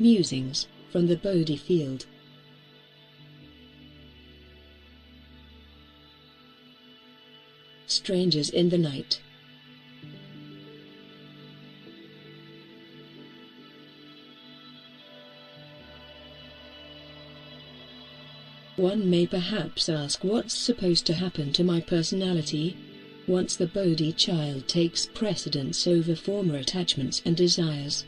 Musings, from the Bodhi-field. Strangers in the night. One may perhaps ask, what's supposed to happen to my personality once the Bodhi child takes precedence over former attachments and desires?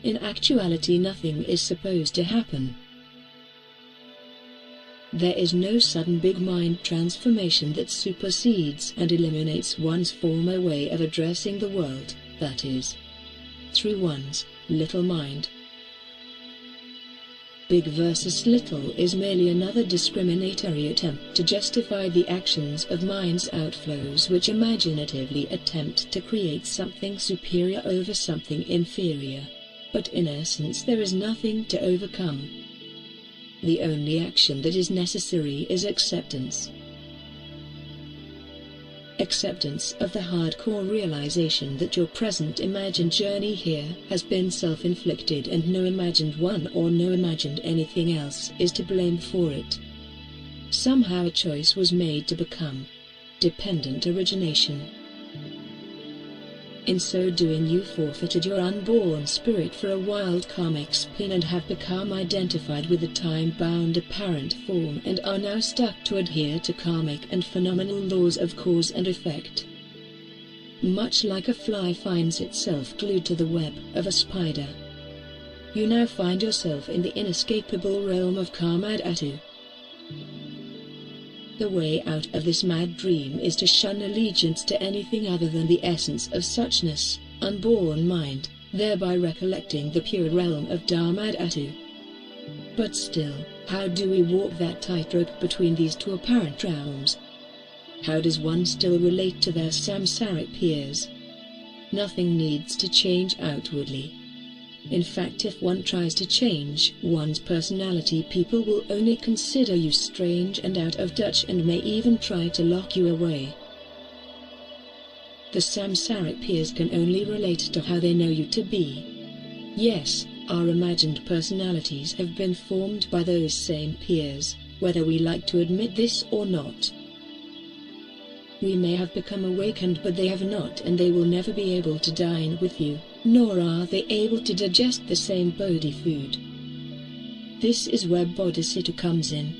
In actuality, nothing is supposed to happen. There is no sudden big mind transformation that supersedes and eliminates one's former way of addressing the world, that is, through one's little mind. Big versus little is merely another discriminatory attempt to justify the actions of mind's outflows which imaginatively attempt to create something superior over something inferior. But in essence there is nothing to overcome. The only action that is necessary is acceptance. Acceptance of the hardcore realization that your present imagined journey here has been self-inflicted and no imagined one or no imagined anything else is to blame for it. Somehow a choice was made to become dependent origination. In so doing you forfeited your unborn spirit for a wild karmic spin and have become identified with the time-bound apparent form and are now stuck to adhere to karmic and phenomenal laws of cause and effect. Much like a fly finds itself glued to the web of a spider, you now find yourself in the inescapable realm of karma atu. The way out of this mad dream is to shun allegiance to anything other than the essence of suchness, unborn mind, thereby recollecting the pure realm of Dharma atu. But still, how do we walk that tightrope between these two apparent realms? How does one still relate to their samsaric peers? Nothing needs to change outwardly. In fact, if one tries to change one's personality, people will only consider you strange and out of touch and may even try to lock you away. The samsaric peers can only relate to how they know you to be. Yes, our imagined personalities have been formed by those same peers, whether we like to admit this or not. We may have become awakened, but they have not, and they will never be able to dine with you, nor are they able to digest the same Bodhi food. This is where Bodhisattva comes in.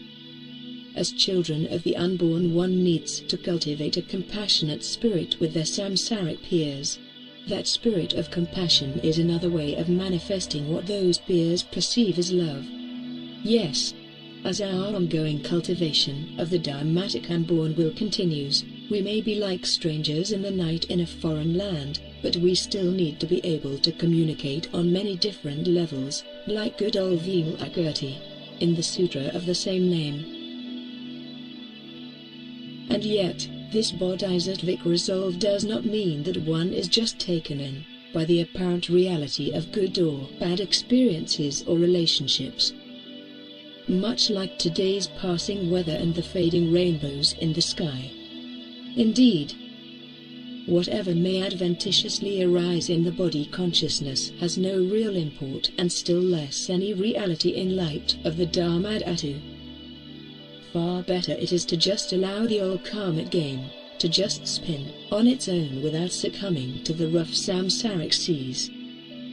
As children of the unborn, one needs to cultivate a compassionate spirit with their samsaric peers. That spirit of compassion is another way of manifesting what those peers perceive as love. Yes, as our ongoing cultivation of the Dharmatic unborn will continues, we may be like strangers in the night in a foreign land, but we still need to be able to communicate on many different levels, like good old Vimalakirti, in the sutra of the same name. And yet, this bodhisattvic resolve does not mean that one is just taken in by the apparent reality of good or bad experiences or relationships. Much like today's passing weather and the fading rainbows in the sky. Indeed, whatever may adventitiously arise in the body consciousness has no real import and still less any reality in light of the Dharma atu. Far better it is to just allow the old karmic game to just spin on its own without succumbing to the rough samsaric seas,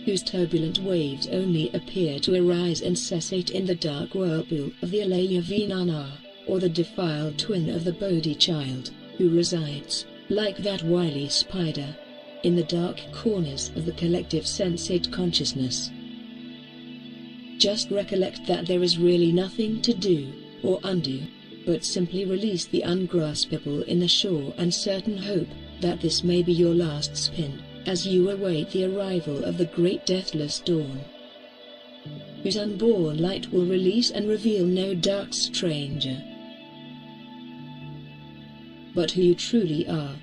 whose turbulent waves only appear to arise and cessate in the dark whirlpool of the alaya vijnana, or the defiled twin of the Bodhi child, who resides, like that wily spider, in the dark corners of the collective sensate consciousness. Just recollect that there is really nothing to do or undo, but simply release the ungraspable in the sure and certain hope that this may be your last spin, as you await the arrival of the great deathless dawn, whose unborn light will release and reveal no dark stranger, but who you truly are.